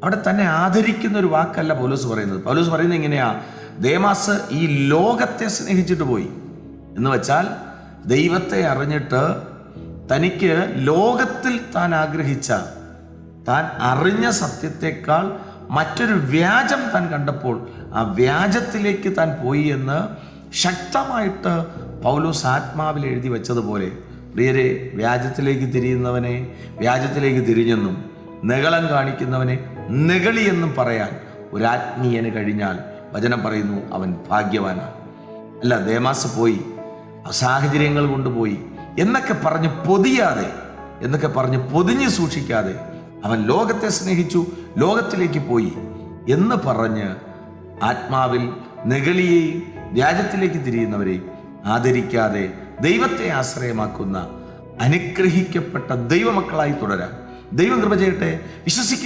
അവിടെ തന്നെ ആദരിക്കുന്ന ഒരു വാക്കല്ല പൗലോസ് പറയുന്നത്. പൗലോസ് പറയുന്നത് ഇങ്ങനെയാ, ദേമാസ് ഈ ലോകത്തെ സ്നേഹിച്ചിട്ട് പോയി എന്ന് വെച്ചാൽ ദൈവത്തെ അറിഞ്ഞിട്ട് തനിക്ക് ലോകത്തിൽ താൻ ആഗ്രഹിച്ച, താൻ അറിഞ്ഞ സത്യത്തെക്കാൾ മറ്റൊരു വ്യാജം താൻ കണ്ടപ്പോൾ ആ വ്യാജത്തിലേക്ക് താൻ പോയി എന്ന് ശക്തമായിട്ട് പൗലോസ് ആത്മാവിൽ എഴുതി വെച്ചതുപോലെ, പ്രിയരെ, വ്യാജത്തിലേക്ക് തിരിയുന്നവനെ വ്യാജത്തിലേക്ക് തിരിഞ്ഞെന്നും നെകളം കാണിക്കുന്നവനെ നെകളിയെന്നും പറയാൻ ഒരാത്മീയന് കഴിഞ്ഞാൽ വചനം പറയുന്നു അവൻ ഭാഗ്യവാനാണ്. അല്ല, ദേമാസ് പോയി, സാഹചര്യങ്ങൾ കൊണ്ടുപോയി എന്നൊക്കെ പറഞ്ഞ് പൊതിയാതെ, എന്നൊക്കെ പറഞ്ഞ് പൊതിഞ്ഞ് സൂക്ഷിക്കാതെ അവൻ ലോകത്തെ സ്നേഹിച്ചു, ലോകത്തിലേക്ക് പോയി എന്ന് പറഞ്ഞ് ആത്മാവിൽ നെകളിയെയും വ്യാജത്തിലേക്ക് തിരിയുന്നവരെയും ആദരിക്കാതെ ദൈവത്തെ ആശ്രയമാക്കുന്ന അനുഗ്രഹിക്കപ്പെട്ട ദൈവമക്കളായി തുടരാൻ ദൈവം കൃപ ചെയ്യട്ടെ. വിശ്വസിക്കുക.